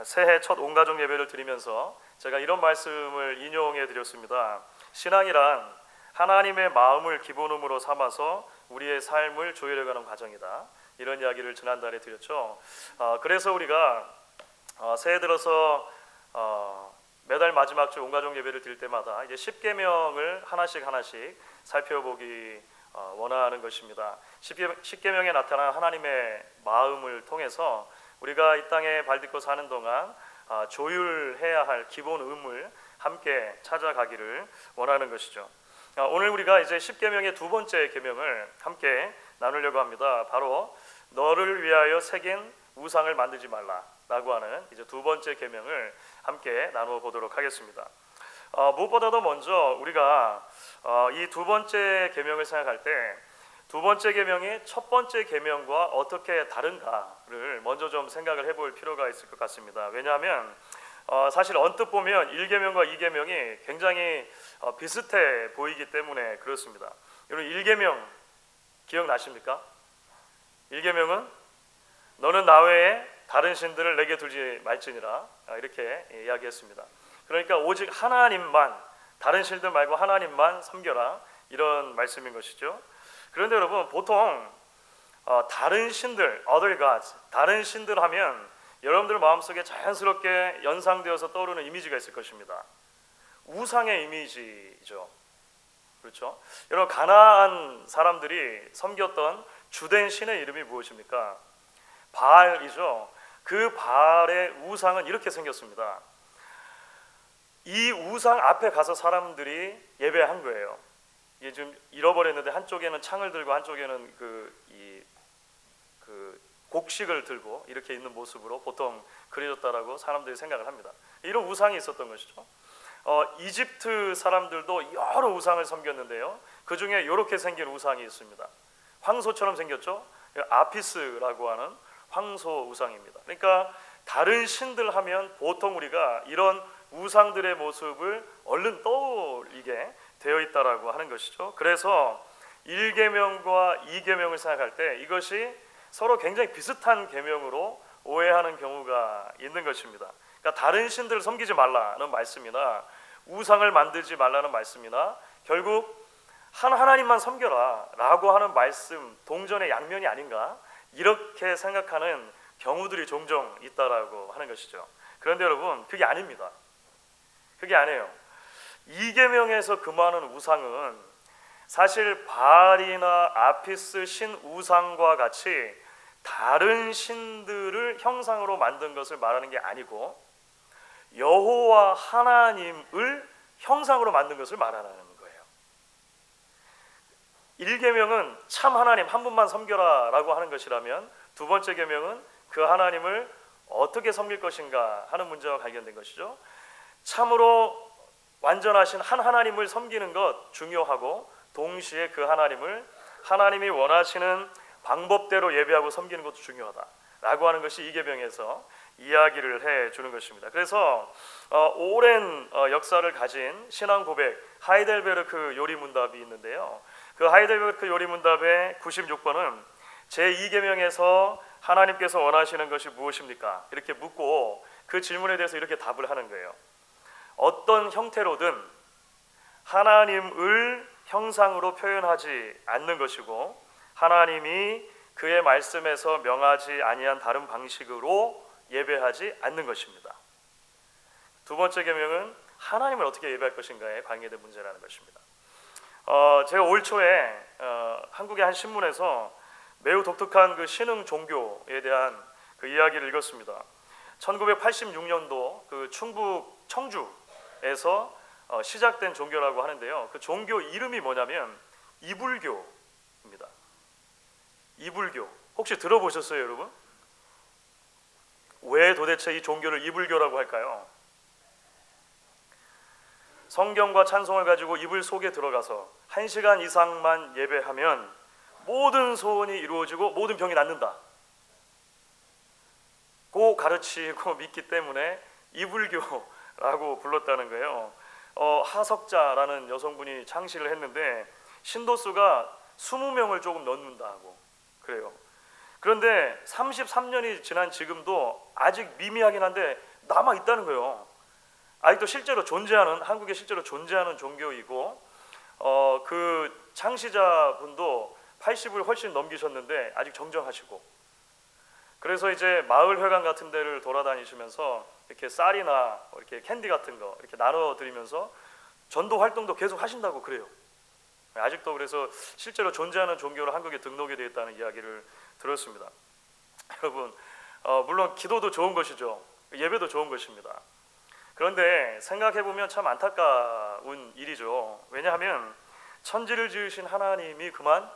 새해 첫 온가족 예배를 드리면서 제가 이런 말씀을 인용해 드렸습니다. 신앙이란 하나님의 마음을 기본음으로 삼아서 우리의 삶을 조율해가는 과정이다. 이런 이야기를 지난달에 드렸죠. 그래서 우리가 새해 들어서 매달 마지막 주 온가족 예배를 드릴 때마다 이제 10계명을 하나씩 살펴보기 원하는 것입니다. 10계명에 나타난 하나님의 마음을 통해서 우리가 이 땅에 발딛고 사는 동안 조율해야 할 기본 의무를 함께 찾아가기를 원하는 것이죠. 오늘 우리가 이제 10계명의 두 번째 계명을 함께 나누려고 합니다. 바로 너를 위하여 새긴 우상을 만들지 말라라고 하는 이제 두 번째 계명을 함께 나누어 보도록 하겠습니다. 무엇보다도 먼저 우리가 이 두 번째 계명을 생각할 때 두 번째 계명이 첫 번째 계명과 어떻게 다른가를 먼저 좀 생각을 해볼 필요가 있을 것 같습니다. 왜냐하면 사실 언뜻 보면 1계명과 2계명이 굉장히 비슷해 보이기 때문에 그렇습니다. 여러분 1계명 기억나십니까? 1계명은 너는 나 외에 다른 신들을 내게 두지 말지니라 이렇게 이야기했습니다. 그러니까 오직 하나님만, 다른 신들 말고 하나님만 섬겨라 이런 말씀인 것이죠. 그런데 여러분 보통 다른 신들, other gods, 다른 신들 하면 여러분들 마음속에 자연스럽게 연상되어서 떠오르는 이미지가 있을 것입니다. 우상의 이미지죠. 그렇죠? 여러분 가나안 사람들이 섬겼던 주된 신의 이름이 무엇입니까? 바알이죠. 그 바알의 우상은 이렇게 생겼습니다. 이 우상 앞에 가서 사람들이 예배한 거예요. 이게 좀 잃어버렸는데 한쪽에는 창을 들고 한쪽에는 그 곡식을 들고 이렇게 있는 모습으로 보통 그려졌다라고 사람들이 생각을 합니다. 이런 우상이 있었던 것이죠. 이집트 사람들도 여러 우상을 섬겼는데요. 그 중에 이렇게 생긴 우상이 있습니다. 황소처럼 생겼죠. 아피스라고 하는 황소 우상입니다. 그러니까 다른 신들 하면 보통 우리가 이런 우상들의 모습을 얼른 떠올리게 되어 있다라고 하는 것이죠. 그래서 1계명과 2계명을 생각할 때 이것이 서로 굉장히 비슷한 계명으로 오해하는 경우가 있는 것입니다. 그러니까 다른 신들을 섬기지 말라는 말씀이나 우상을 만들지 말라는 말씀이나 결국 하나님만 섬겨라 라고 하는 말씀 동전의 양면이 아닌가 이렇게 생각하는 경우들이 종종 있다라고 하는 것이죠. 그런데 여러분 그게 아닙니다. 그게 아니에요. 2계명에서 금하는 우상은 사실 바알이나 아피스 신 우상과 같이 다른 신들을 형상으로 만든 것을 말하는 게 아니고 여호와 하나님을 형상으로 만든 것을 말하는 거예요. 1계명은 참 하나님 한 분만 섬겨라 라고 하는 것이라면 두 번째 계명은 그 하나님을 어떻게 섬길 것인가 하는 문제와 관련된 것이죠. 참으로 완전하신 한 하나님을 섬기는 것 중요하고 동시에 그 하나님을 하나님이 원하시는 방법대로 예배하고 섬기는 것도 중요하다라고 하는 것이 2계명에서 이야기를 해주는 것입니다. 그래서 오랜 역사를 가진 신앙 고백 하이델베르크 요리문답이 있는데요. 그 하이델베르크 요리문답의 96번은 제2계명에서 하나님께서 원하시는 것이 무엇입니까? 이렇게 묻고 그 질문에 대해서 이렇게 답을 하는 거예요. 어떤 형태로든 하나님을 형상으로 표현하지 않는 것이고 하나님이 그의 말씀에서 명하지 아니한 다른 방식으로 예배하지 않는 것입니다. 두 번째 계명은 하나님을 어떻게 예배할 것인가에 관계된 문제라는 것입니다. 제가 올 초에 한국의 한 신문에서 매우 독특한 그 신흥 종교에 대한 그 이야기를 읽었습니다. 1986년도 그 충북 청주에서 시작된 종교라고 하는데요. 그 종교 이름이 뭐냐면 이불교입니다. 이불교. 혹시 들어보셨어요, 여러분? 왜 도대체 이 종교를 이불교라고 할까요? 성경과 찬송을 가지고 이불 속에 들어가서 1시간 이상만 예배하면 모든 소원이 이루어지고 모든 병이 낫는다. 고 가르치고 믿기 때문에 이불교라고 불렀다는 거예요. 하석자라는 여성분이 창시를 했는데 신도수가 20명을 조금 넘는다고 그래요. 그런데 33년이 지난 지금도 아직 미미하긴 한데 남아 있다는 거예요. 아직도 실제로 존재하는, 한국에 실제로 존재하는 종교이고, 그 창시자분도 80을 훨씬 넘기셨는데 아직 정정하시고, 그래서 이제 마을회관 같은 데를 돌아다니시면서 이렇게 쌀이나 이렇게 캔디 같은 거 이렇게 나눠드리면서 전도 활동도 계속 하신다고 그래요. 아직도. 그래서 실제로 존재하는 종교로 한국에 등록이 되어 있다는 이야기를 들었습니다. 여러분, 물론 기도도 좋은 것이죠. 예배도 좋은 것입니다. 그런데 생각해보면 참 안타까운 일이죠. 왜냐하면 천지를 지으신 하나님이 그만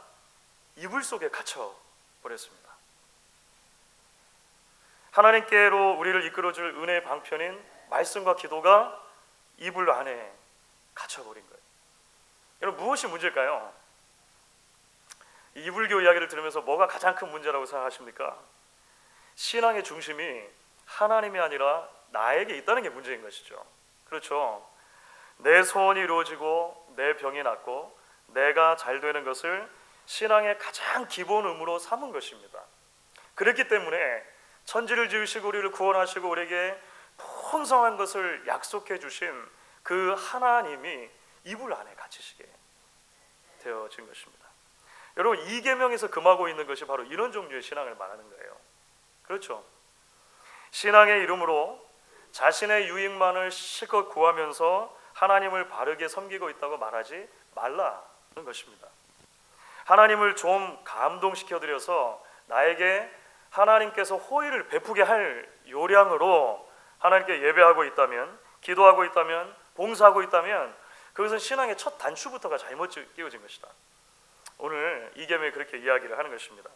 이불 속에 갇혀버렸습니다. 하나님께로 우리를 이끌어줄 은혜의 방편인 말씀과 기도가 이불 안에 갇혀버린 거예요. 여러분, 무엇이 문제일까요? 이 이불교 이야기를 들으면서 뭐가 가장 큰 문제라고 생각하십니까? 신앙의 중심이 하나님이 아니라 나에게 있다는 게 문제인 것이죠. 그렇죠? 내 소원이 이루어지고 내 병이 낫고 내가 잘 되는 것을 신앙의 가장 기본 의무로 삼은 것입니다. 그렇기 때문에 천지를 지으시고 우리를 구원하시고 우리에게 풍성한 것을 약속해 주신 그 하나님이 이불 안에 갇히시게 되어진 것입니다. 여러분, 이 계명에서 금하고 있는 것이 바로 이런 종류의 신앙을 말하는 거예요. 그렇죠? 신앙의 이름으로 자신의 유익만을 실컷 구하면서 하나님을 바르게 섬기고 있다고 말하지 말라는 것입니다. 하나님을 좀 감동시켜드려서 나에게 하나님께서 호의를 베푸게 할 요량으로 하나님께 예배하고 있다면, 기도하고 있다면, 봉사하고 있다면 그것은 신앙의 첫 단추부터가 잘못 끼워진 것이다. 오늘 이 계명에 그렇게 이야기를 하는 것입니다.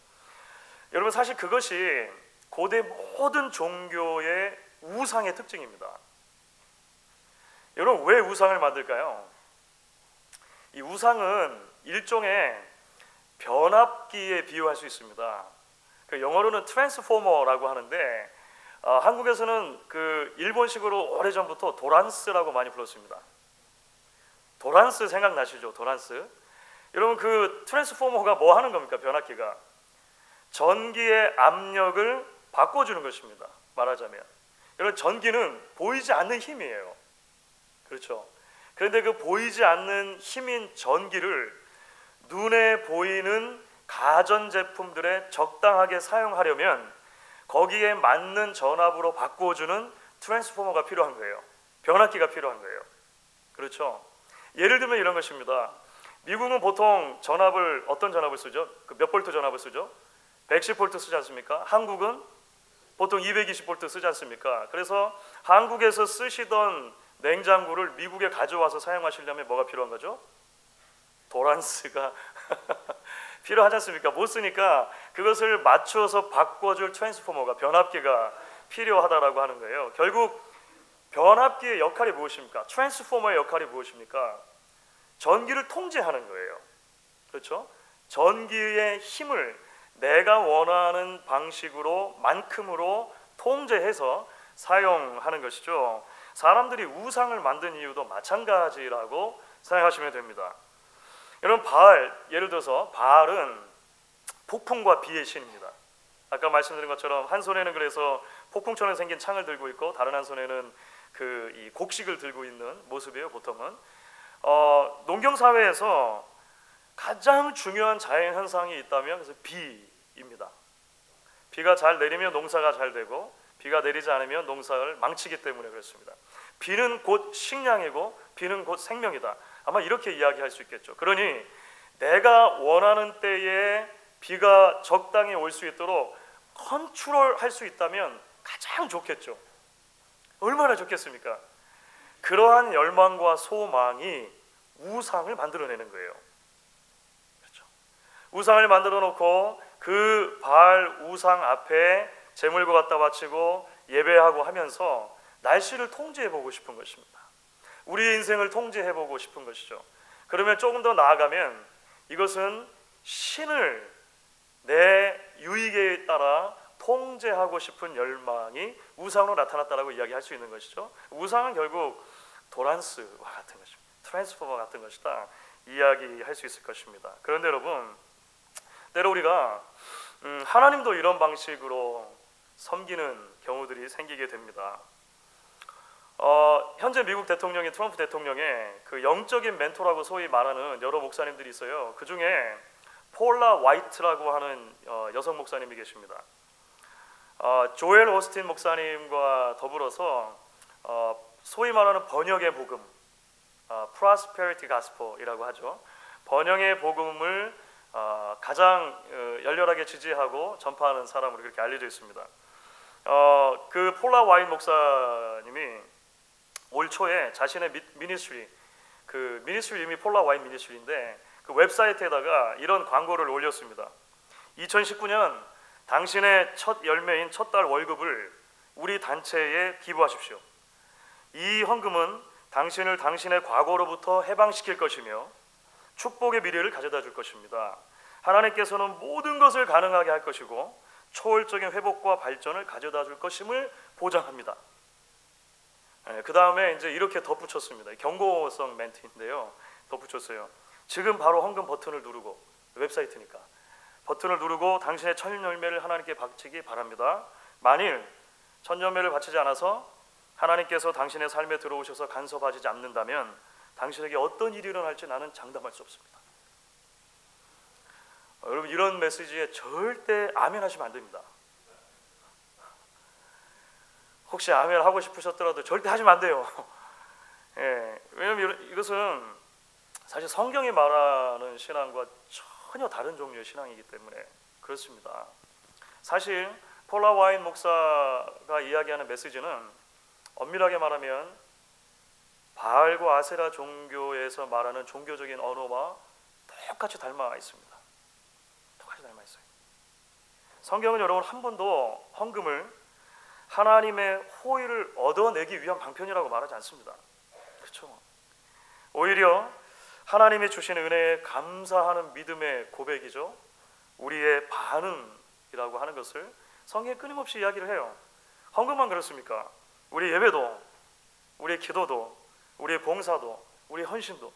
여러분, 사실 그것이 고대 모든 종교의 우상의 특징입니다. 여러분, 왜 우상을 만들까요? 이 우상은 일종의 변압기에 비유할 수 있습니다. 그 영어로는 트랜스포머라고 하는데 한국에서는 그 일본식으로 오래전부터 도란스라고 많이 불렀습니다. 도란스 생각나시죠? 도란스. 여러분, 그 트랜스포머가 뭐 하는 겁니까? 변압기가 전기의 압력을 바꿔주는 것입니다. 말하자면 여러분, 전기는 보이지 않는 힘이에요. 그렇죠? 그런데 그 보이지 않는 힘인 전기를 눈에 보이는 가전제품들에 적당하게 사용하려면 거기에 맞는 전압으로 바꿔주는 트랜스포머가 필요한 거예요. 변압기가 필요한 거예요. 그렇죠? 예를 들면 이런 것입니다. 미국은 보통 전압을, 어떤 전압을 쓰죠? 그 몇 볼트 전압을 쓰죠? 110볼트 쓰지 않습니까? 한국은 보통 220볼트 쓰지 않습니까? 그래서 한국에서 쓰시던 냉장고를 미국에 가져와서 사용하시려면 뭐가 필요한 거죠? 도란스가 필요하지 않습니까? 못 쓰니까 그것을 맞춰서 바꿔줄 트랜스포머가, 변압기가 필요하다라고 하는 거예요. 결국 변압기의 역할이 무엇입니까? 트랜스포머의 역할이 무엇입니까? 전기를 통제하는 거예요. 그렇죠? 전기의 힘을 내가 원하는 방식으로, 만큼으로 통제해서 사용하는 것이죠. 사람들이 우상을 만든 이유도 마찬가지라고 생각하시면 됩니다. 여러분, 바알, 예를 들어서 바알은 폭풍과 비의 신입니다. 아까 말씀드린 것처럼 한 손에는 그래서 폭풍처럼 생긴 창을 들고 있고 다른 한 손에는 이 곡식을 들고 있는 모습이에요. 보통은 농경 사회에서 가장 중요한 자연 현상이 있다면 그래서 비입니다. 비가 잘 내리면 농사가 잘 되고 비가 내리지 않으면 농사를 망치기 때문에 그렇습니다. 비는 곧 식량이고 비는 곧 생명이다. 아마 이렇게 이야기할 수 있겠죠. 그러니 내가 원하는 때에 비가 적당히 올 수 있도록 컨트롤할 수 있다면 가장 좋겠죠. 얼마나 좋겠습니까? 그러한 열망과 소망이 우상을 만들어내는 거예요. 그렇죠? 우상을 만들어 놓고 그 바알 우상 앞에 제물과 갖다 바치고 예배하고 하면서 날씨를 통제해보고 싶은 것입니다. 우리의 인생을 통제해보고 싶은 것이죠. 그러면 조금 더 나아가면 이것은 신을 내 유익에 따라 통제하고 싶은 열망이 우상으로 나타났다라고 이야기할 수 있는 것이죠. 우상은 결국 도란스와 같은 것입니다. 트랜스포머 같은 것이다 이야기할 수 있을 것입니다. 그런데 여러분, 때로 우리가 하나님도 이런 방식으로 섬기는 경우들이 생기게 됩니다. 현재 미국 대통령인 트럼프 대통령의 그 영적인 멘토라고 소위 말하는 여러 목사님들이 있어요. 그 중에 폴라 화이트라고 하는 여성 목사님이 계십니다. 조엘 오스틴 목사님과 더불어서 소위 말하는 번역의 복음, Prosperity Gospel이라고 하죠. 번영의 복음을 가장 열렬하게 지지하고 전파하는 사람으로 그렇게 알려져 있습니다. 그 폴라 와인 목사님이 올 초에 자신의 미니스트리, 그 미니스트리 이름이 폴라 와인 미니스트리인데 그 웹사이트에다가 이런 광고를 올렸습니다. 2019년 당신의 첫 열매인 첫 달 월급을 우리 단체에 기부하십시오. 이 헌금은 당신을 당신의 과거로부터 해방시킬 것이며 축복의 미래를 가져다 줄 것입니다. 하나님께서는 모든 것을 가능하게 할 것이고 초월적인 회복과 발전을 가져다 줄 것임을 보장합니다. 그 다음에 이제 이렇게 덧붙였습니다. 경고성 멘트인데요. 덧붙였어요. 지금 바로 헌금 버튼을 누르고, 웹사이트니까 버튼을 누르고 당신의 첫 열매를 하나님께 바치기 바랍니다. 만일 첫 열매를 바치지 않아서 하나님께서 당신의 삶에 들어오셔서 간섭하지 않는다면 당신에게 어떤 일이 일어날지 나는 장담할 수 없습니다. 여러분, 이런 메시지에 절대 아멘 하시면 안 됩니다. 혹시 아멘 하고 싶으셨더라도 절대 하시면 안 돼요. 예, 왜냐하면 이것은 사실 성경이 말하는 신앙과 전혀 다른 종류의 신앙이기 때문에 그렇습니다. 사실 폴라 와인 목사가 이야기하는 메시지는 엄밀하게 말하면 바알과 아세라 종교에서 말하는 종교적인 언어와 똑같이 닮아 있습니다. 똑같이 닮아 있어요. 성경은 여러분 한 번도 헌금을 하나님의 호의를 얻어내기 위한 방편이라고 말하지 않습니다. 그렇죠? 오히려 하나님이 주신 은혜에 감사하는 믿음의 고백이죠. 우리의 반응이라고 하는 것을 성경에 끊임없이 이야기를 해요. 헌금만 그렇습니까? 우리 예배도, 우리의 기도도, 우리의 봉사도, 우리의 헌신도,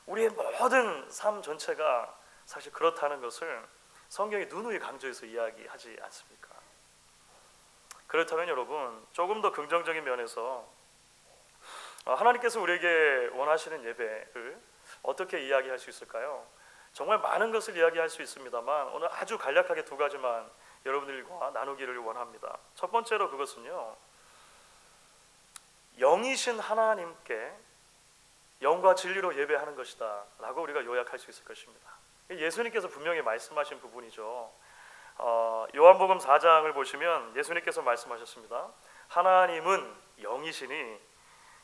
우리의 모든 삶 전체가 사실 그렇다는 것을 성경이 누누이 강조해서 이야기하지 않습니까? 그렇다면 여러분, 조금 더 긍정적인 면에서 하나님께서 우리에게 원하시는 예배를 어떻게 이야기할 수 있을까요? 정말 많은 것을 이야기할 수 있습니다만 오늘 아주 간략하게 두 가지만 여러분들과 나누기를 원합니다. 첫 번째로 그것은요, 영이신 하나님께 영과 진리로 예배하는 것이다 라고 우리가 요약할 수 있을 것입니다. 예수님께서 분명히 말씀하신 부분이죠. 요한복음 4장을 보시면 예수님께서 말씀하셨습니다. 하나님은 영이시니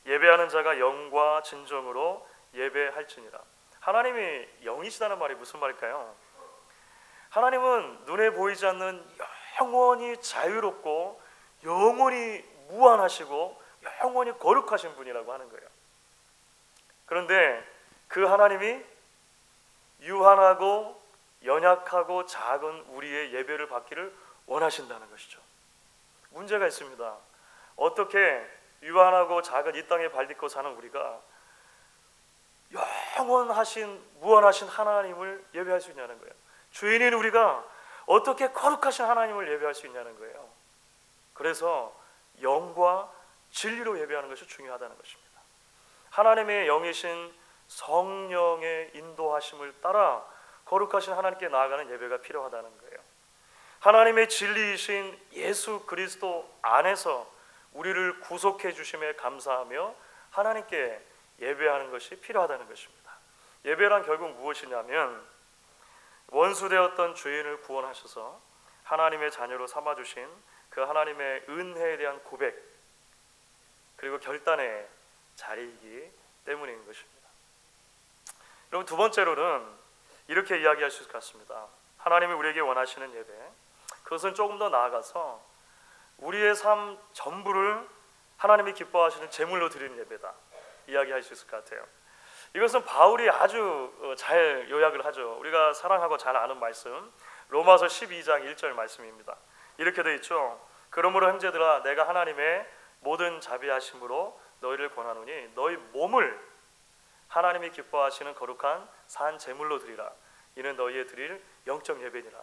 예배하는 자가 영과 진정으로 예배할지니라. 하나님이 영이시다는 말이 무슨 말일까요? 하나님은 눈에 보이지 않는 영원히 자유롭고 영원히 무한하시고 영원히 거룩하신 분이라고 하는 거예요. 그런데 그 하나님이 유한하고 연약하고 작은 우리의 예배를 받기를 원하신다는 것이죠. 문제가 있습니다. 어떻게 유한하고 작은 이 땅에 발 딛고 사는 우리가 영원하신 무한하신 하나님을 예배할 수 있냐는 거예요. 죄인인 우리가 어떻게 거룩하신 하나님을 예배할 수 있냐는 거예요. 그래서 영과 진리로 예배하는 것이 중요하다는 것입니다. 하나님의 영이신 성령의 인도하심을 따라 거룩하신 하나님께 나아가는 예배가 필요하다는 거예요. 하나님의 진리이신 예수 그리스도 안에서 우리를 구속해 주심에 감사하며 하나님께 예배하는 것이 필요하다는 것입니다. 예배란 결국 무엇이냐면 원수되었던 죄인을 구원하셔서 하나님의 자녀로 삼아주신 그 하나님의 은혜에 대한 고백 그리고 결단의 자리이기 때문인 것입니다. 여러분, 두 번째로는 이렇게 이야기할 수 있을 것 같습니다. 하나님이 우리에게 원하시는 예배, 그것은 조금 더 나아가서 우리의 삶 전부를 하나님이 기뻐하시는 제물로 드리는 예배다 이야기할 수 있을 것 같아요. 이것은 바울이 아주 잘 요약을 하죠. 우리가 사랑하고 잘 아는 말씀, 로마서 12장 1절 말씀입니다. 이렇게 되어 있죠. 그러므로 형제들아, 내가 하나님의 모든 자비하심으로 너희를 권하노니 너희 몸을 하나님이 기뻐하시는 거룩한 산 제물로 드리라. 이는 너희의 드릴 영적 예배니라.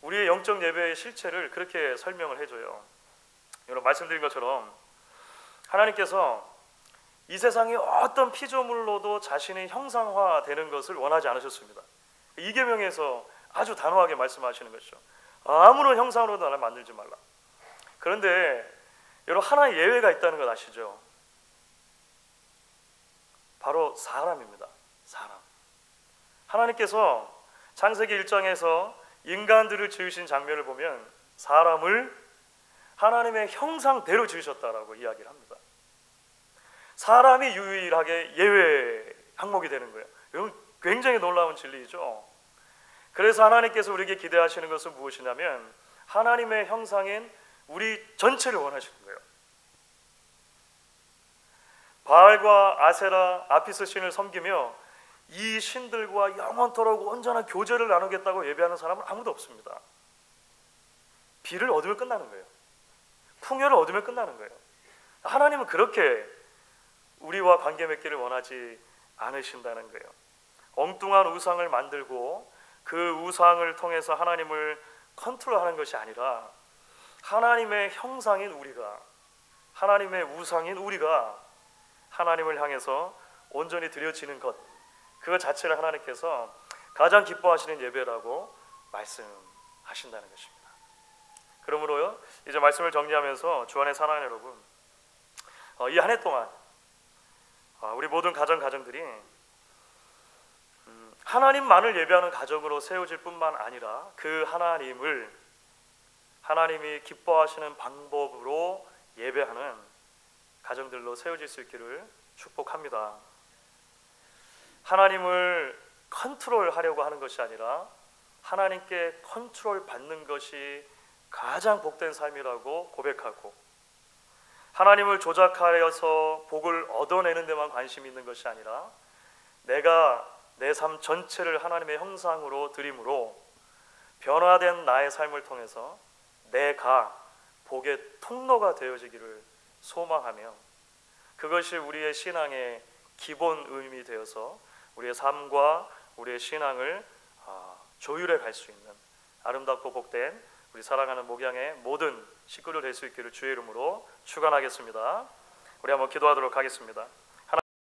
우리의 영적 예배의 실체를 그렇게 설명을 해줘요. 여러분, 말씀드린 것처럼 하나님께서 이 세상의 어떤 피조물로도 자신의 형상화되는 것을 원하지 않으셨습니다. 이 계명에서 아주 단호하게 말씀하시는 것이죠. 아무런 형상으로도 나를 만들지 말라. 그런데 여러분, 하나의 예외가 있다는 것 아시죠? 바로 사람입니다. 사람. 하나님께서 창세기 1장에서 인간들을 지으신 장면을 보면 사람을 하나님의 형상대로 지으셨다라고 이야기를 합니다. 사람이 유일하게 예외 항목이 되는 거예요. 이건 굉장히 놀라운 진리죠. 그래서 하나님께서 우리에게 기대하시는 것은 무엇이냐면 하나님의 형상인 우리 전체를 원하시는 거예요. 바알과 아세라, 아피스 신을 섬기며 이 신들과 영원토록 온전한 교제를 나누겠다고 예배하는 사람은 아무도 없습니다. 비를 얻으면 끝나는 거예요. 풍요를 얻으면 끝나는 거예요. 하나님은 그렇게 우리와 관계 맺기를 원하지 않으신다는 거예요. 엉뚱한 우상을 만들고 그 우상을 통해서 하나님을 컨트롤하는 것이 아니라 하나님의 형상인 우리가, 하나님의 우상인 우리가 하나님을 향해서 온전히 드려지는 것, 그것 자체를 하나님께서 가장 기뻐하시는 예배라고 말씀하신다는 것입니다. 그러므로요, 이제 말씀을 정리하면서 주안의 사랑하는 여러분, 이 한 해 동안 우리 모든 가정들이 하나님만을 예배하는 가정으로 세워질 뿐만 아니라 그 하나님이 기뻐하시는 방법으로 예배하는 가정들로 세워질 수 있기를 축복합니다. 하나님을 컨트롤하려고 하는 것이 아니라 하나님께 컨트롤 받는 것이 가장 복된 삶이라고 고백하고, 하나님을 조작하여서 복을 얻어내는 데만 관심이 있는 것이 아니라 내가 내 삶 전체를 하나님의 형상으로 드림으로 변화된 나의 삶을 통해서 내가 복의 통로가 되어지기를 소망하며, 그것이 우리의 신앙의 기본 의미 되어서 우리의 삶과 우리의 신앙을 조율해 갈 수 있는 아름답고 복된 우리 사랑하는 목양의 모든 식구들 될 수 있기를 주의 이름으로 축원하겠습니다. 우리 한번 기도하도록 하겠습니다.